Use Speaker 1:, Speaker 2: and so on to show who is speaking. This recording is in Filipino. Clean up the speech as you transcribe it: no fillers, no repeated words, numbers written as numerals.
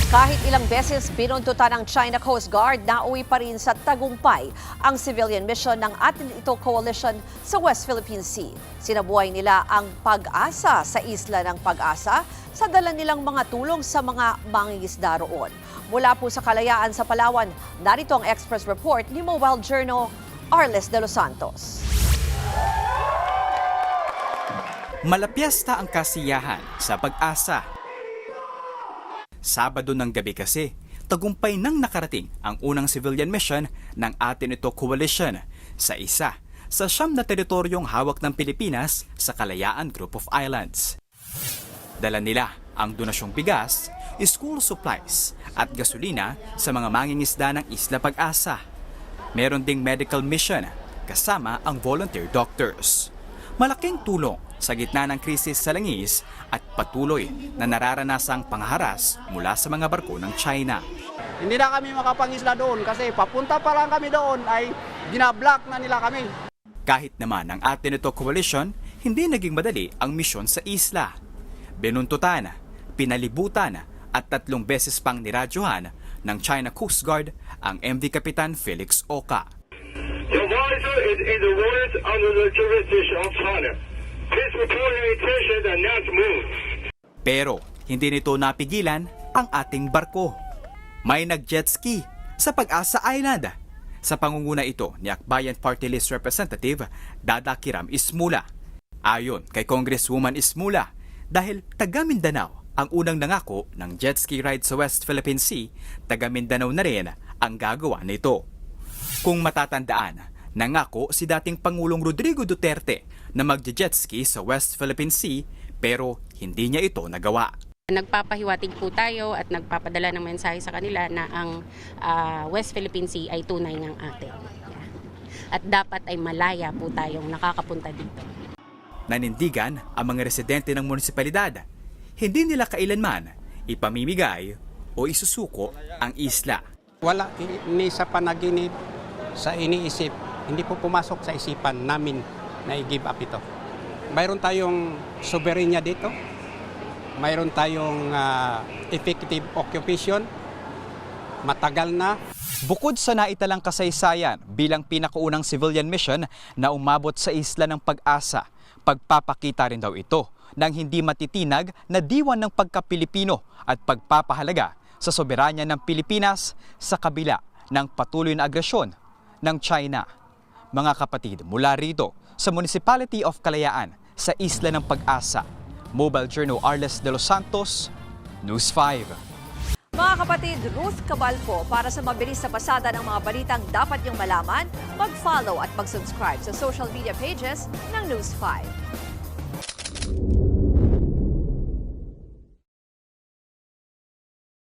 Speaker 1: Kahit ilang beses binuntutan ng China Coast Guard, nauwi pa rin sa tagumpay ang civilian mission ng Atin Ito Coalition sa West Philippine Sea. Sinabuhay nila ang pag-asa sa isla ng Pag-asa sa dala nilang mga tulong sa mga mangingisda roon. Mula po sa Kalayaan sa Palawan, narito ang Express Report ni Mobile Journal Arles de los Santos.
Speaker 2: Malapiasta ang kasiyahan sa Pag-asa. Sabado ng gabi kasi, tagumpay nang nakarating ang unang civilian mission ng Atin Ito Coalition sa isa sa 9 na teritoryong hawak ng Pilipinas sa Kalayaan Group of Islands. Dala nila ang donasyong bigas, school supplies at gasolina sa mga mangingisda ng Isla Pag-asa. Meron ding medical mission kasama ang volunteer doctors. Malaking tulong sa gitna ng krisis sa langis at patuloy na nararanasang pangharas mula sa mga barko ng China.
Speaker 3: Hindi na kami makapangisla doon kasi papunta pa lang kami doon ay binablock na nila kami.
Speaker 2: Kahit naman ang Atin Ito Coalition, hindi naging madali ang misyon sa isla. Binuntutan, pinalibutan at 3 beses pang niradyohan ng China Coast Guard ang MV Kapitan Felix Oka.
Speaker 4: The water is in the waters under the jurisdiction of China. Please report your intention and not move.
Speaker 2: Pero hindi nito napigilan ang ating barko. May nag-jet ski sa Pag-asa Island. Sa pangunguna ito ni Akbayan Party List Representative Dada Kiram Ismula. Ayon kay Congresswoman Ismula, dahil taga Mindanao ang unang nangako ng jet ski ride sa West Philippine Sea, taga Mindanao na rin ang gagawa nito. Kung matatandaan, nangako si dating Pangulong Rodrigo Duterte na mag-jet ski sa West Philippine Sea pero hindi niya ito nagawa.
Speaker 5: Nagpapahiwatig po tayo at nagpapadala ng mensahe sa kanila na ang West Philippine Sea ay tunay ng atin. At dapat ay malaya po tayong nakakapunta dito.
Speaker 2: Nanindigan ang mga residente ng munisipalidad. Hindi nila kailanman ipamimigay o isusuko ang isla.
Speaker 3: Wala ni sa panaginip, sa iniisip, hindi po pumasok sa isipan namin na i-give up ito. Mayroon tayong soberenya dito. Mayroon tayong effective occupation. Matagal na.
Speaker 2: Bukod sa naitalang kasaysayan bilang pinakaunang civilian mission na umabot sa isla ng Pag-asa, pagpapakita rin daw ito ng hindi matitinag na diwan ng pagka-Pilipino at pagpapahalaga sa soberanya ng Pilipinas sa kabila ng patuloy na agresyon ng China. Mga kapatid, mula rito sa Municipality of Kalayaan sa Isla ng Pag-asa, Mobile Journal Arles de los Santos, News 5.
Speaker 1: Mga kapatid, Ruth Cabalpo, para sa mabilis na pasada ng mga balitang dapat niyong malaman, mag-follow at mag-subscribe sa social media pages ng News 5.